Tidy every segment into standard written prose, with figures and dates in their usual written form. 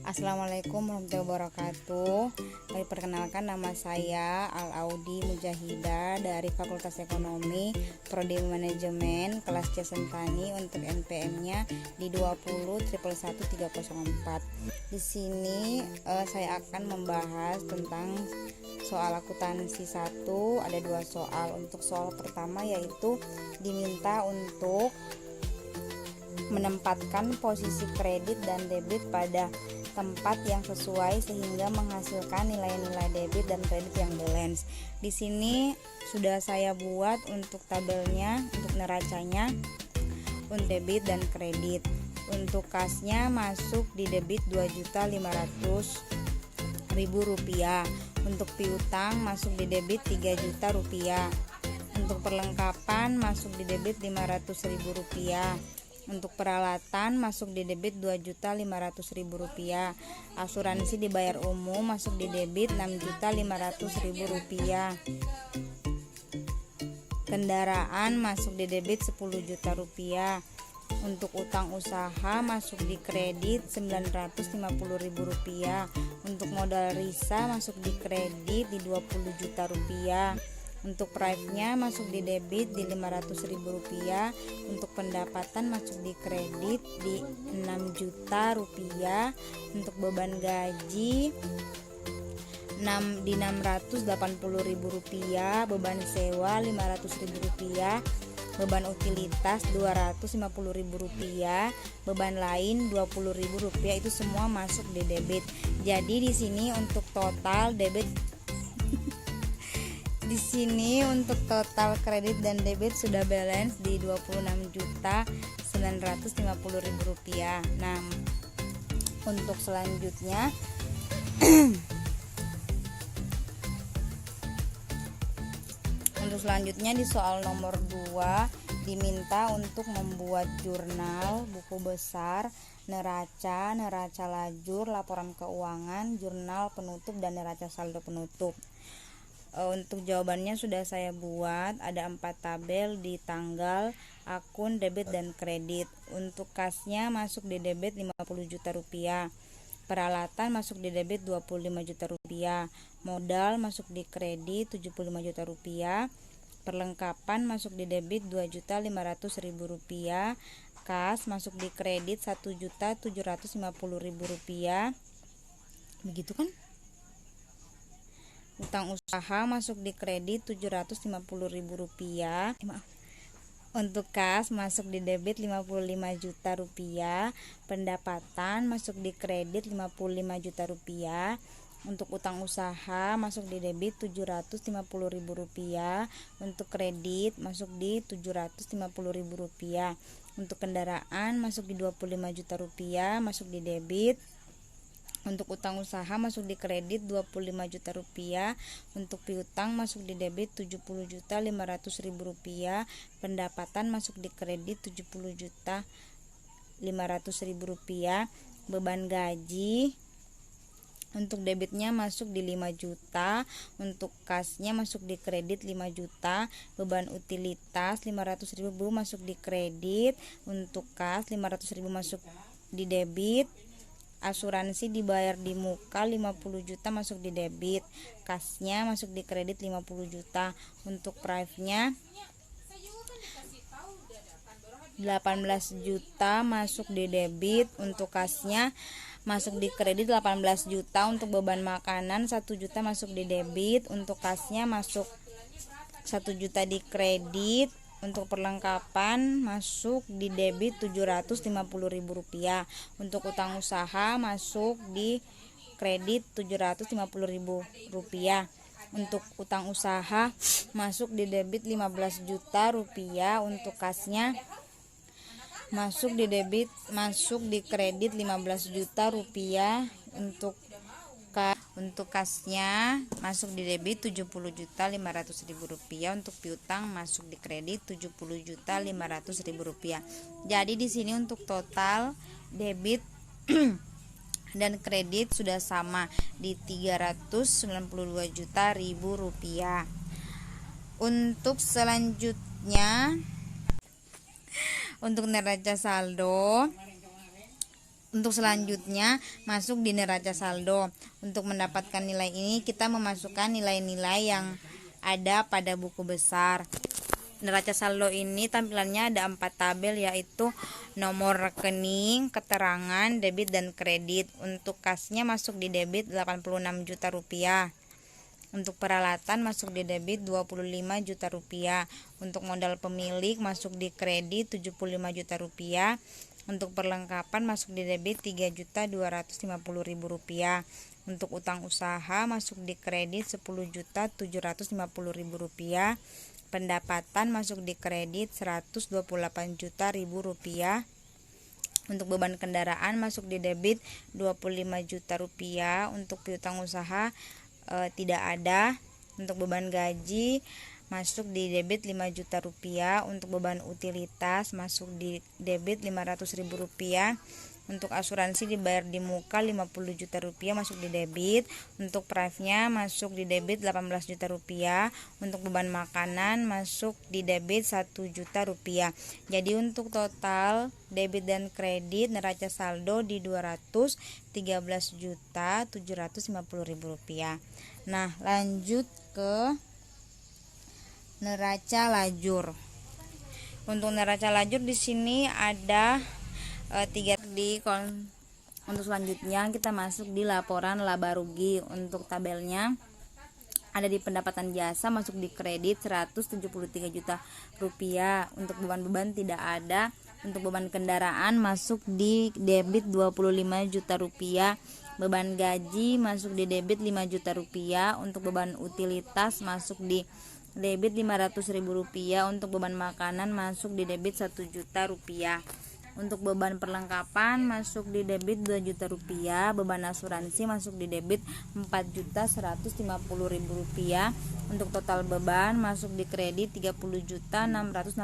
Assalamualaikum warahmatullahi wabarakatuh. Perkenalkan, nama saya Al-Audi Mujahida dari Fakultas Ekonomi Prodi Manajemen kelas C Sentani untuk NPM-nya di 2011304. Di sini saya akan membahas tentang soal akuntansi 1. Ada 2 soal. Untuk soal pertama yaitu diminta untuk menempatkan posisi kredit dan debit pada tempat yang sesuai sehingga menghasilkan nilai-nilai debit dan kredit yang balance. Di sini sudah saya buat untuk tabelnya, untuk neracanya, untuk debit dan kredit. Untuk kasnya masuk di debit Rp2.500.000. Untuk piutang masuk di debit Rp3.000.000. Untuk perlengkapan masuk di debit Rp500.000. Untuk peralatan masuk di debit Rp2.500.000. Asuransi dibayar umum masuk di debit Rp6.500.000. Kendaraan masuk di debit Rp10.000.000. Untuk utang usaha masuk di kredit Rp950.000. Untuk modal risa masuk di kredit di Rp20.000.000. Untuk private-nya masuk di debit di Rp500.000. Untuk pendapatan masuk di kredit di Rp6.000.000. Untuk beban gaji di Rp680.000. Beban sewa Rp500.000. Beban utilitas Rp250.000. Beban lain Rp20.000. Itu semua masuk di debit. Jadi di sini untuk total debit Di sini untuk total kredit dan debit sudah balance di Rp26.950.000. Nah, untuk selanjutnya di soal nomor 2 diminta untuk membuat jurnal, buku besar, neraca lajur, laporan keuangan, jurnal penutup dan neraca saldo penutup. Untuk jawabannya sudah saya buat, ada 4 tabel di tanggal, akun, debit dan kredit. Untuk kasnya masuk di debit Rp50 juta. Peralatan masuk di debit Rp25 juta. Modal masuk di kredit Rp75 juta. Perlengkapan masuk di debit Rp2.500.000. Kas masuk di kredit Rp1.750.000. Begitu kan? Utang usaha masuk di kredit Rp750.000. Untuk kas masuk di debit Rp55 juta. Pendapatan masuk di kredit Rp55 juta. Untuk utang usaha masuk di debit Rp750.000. Untuk kredit masuk di Rp750.000. Untuk kendaraan masuk di Rp25 juta, masuk di debit. Untuk utang usaha masuk di kredit Rp25 juta. Untuk piutang masuk di debit Rp70.500.000. Pendapatan masuk di kredit Rp70.500.000. Beban gaji untuk debitnya masuk di 5 juta. Untuk kasnya masuk di kredit 5 juta. Beban utilitas 500.000 masuk di kredit. Untuk kas 500.000 masuk di debit. Asuransi dibayar di muka 50 juta masuk di debit. Kasnya masuk di kredit 50 juta. Untuk private-nya 18 juta masuk di debit. Untuk kasnya masuk di kredit 18 juta. Untuk beban makanan 1 juta masuk di debit. Untuk kasnya masuk 1 juta di kredit. Untuk perlengkapan masuk di debit Rp750.000. Untuk utang usaha masuk di kredit Rp750.000. Untuk utang usaha masuk di debit Rp15 juta. Untuk kasnya masuk di kredit Rp15 juta. Untuk kasnya masuk di debit Rp70.500.000. Untuk piutang masuk di kredit Rp70.500.000. Jadi di sini untuk total debit dan kredit sudah sama di Rp392 juta. Untuk selanjutnya untuk neraca saldo Untuk selanjutnya masuk di neraca saldo. Untuk mendapatkan nilai ini kita memasukkan nilai-nilai yang ada pada buku besar. Neraca saldo ini tampilannya ada 4 tabel, yaitu nomor rekening, keterangan, debit dan kredit. Untuk kasnya masuk di debit 86 juta rupiah. Untuk peralatan masuk di debit 25 juta rupiah. Untuk modal pemilik masuk di kredit 75 juta rupiah. Untuk perlengkapan masuk di debit 3.250.000 rupiah. Untuk utang usaha masuk di kredit 10.750.000 rupiah. Pendapatan masuk di kredit 128 juta rupiah. Untuk beban kendaraan masuk di debit 25 juta rupiah. Untuk piutang usaha tidak ada. Untuk beban gaji masuk di debit 5 juta rupiah. Untuk beban utilitas masuk di debit 500.000 rupiah. Untuk asuransi dibayar di muka 50 juta rupiah masuk di debit. Untuk prive-nya masuk di debit 18 juta rupiah. Untuk beban makanan masuk di debit 1 juta rupiah. Jadi untuk total debit dan kredit neraca saldo di 213.750.000 rupiah. Nah, lanjut ke neraca lajur. Untuk neraca lajur di sini ada 3 Untuk selanjutnya kita masuk di laporan laba rugi. Untuk tabelnya ada di pendapatan jasa masuk di kredit 173 juta rupiah. Untuk beban-beban tidak ada. Untuk beban kendaraan masuk di debit 25 juta rupiah. Beban gaji masuk di debit 5 juta rupiah. Untuk beban utilitas masuk di debit 500.000 rupiah. Untuk beban makanan masuk di debit 1 juta rupiah. Untuk beban perlengkapan masuk di debit 2 juta rupiah. Beban asuransi masuk di debit 4.150.000 rupiah. Untuk total beban masuk di kredit 30.667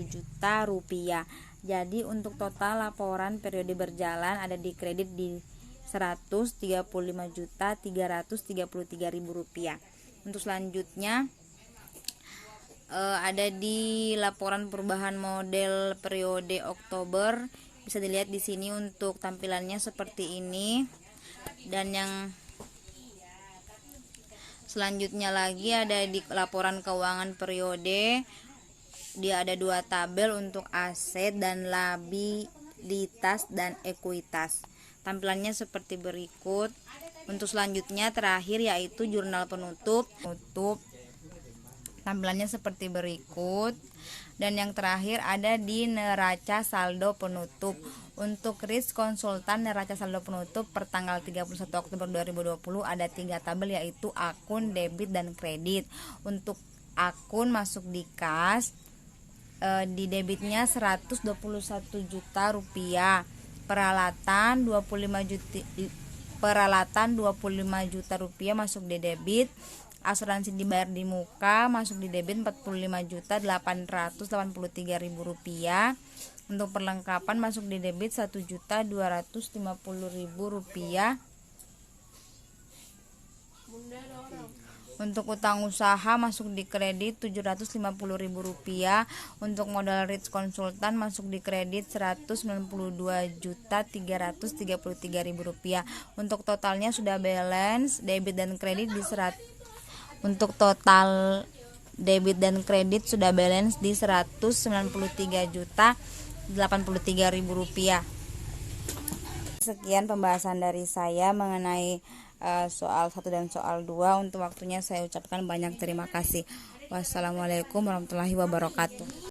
juta rupiah. Jadi untuk total laporan periode berjalan ada di kredit di 135.333.000 rupiah. Untuk selanjutnya ada di laporan perubahan model periode Oktober. Bisa dilihat di sini untuk tampilannya seperti ini. Dan yang selanjutnya lagi ada di laporan keuangan periode. Dia ada 2 tabel untuk aset dan liabilitas dan ekuitas. Tampilannya seperti berikut. Untuk selanjutnya terakhir yaitu jurnal penutup. Tampilannya seperti berikut. Dan yang terakhir ada di neraca saldo penutup. Untuk risk konsultan neraca saldo penutup per tanggal 31 Oktober 2020 ada 3 tabel, yaitu akun, debit dan kredit. Untuk akun masuk di kas, di debitnya 121 juta rupiah. Peralatan 25 juta rupiah masuk di debit. Asuransi dibayar di muka masuk di debit 45.883.000 rupiah. Untuk perlengkapan masuk di debit 1.250.000 rupiah. Untuk utang usaha masuk di kredit 750.000 rupiah. Untuk modal rich konsultan masuk di kredit 192.333.000 rupiah. Untuk totalnya sudah balance debit dan kredit di Untuk total debit dan kredit sudah balance di 193.083.000 rupiah. Sekian pembahasan dari saya mengenai soal 1 dan soal 2. Untuk waktunya saya ucapkan banyak terima kasih. Wassalamualaikum warahmatullahi wabarakatuh.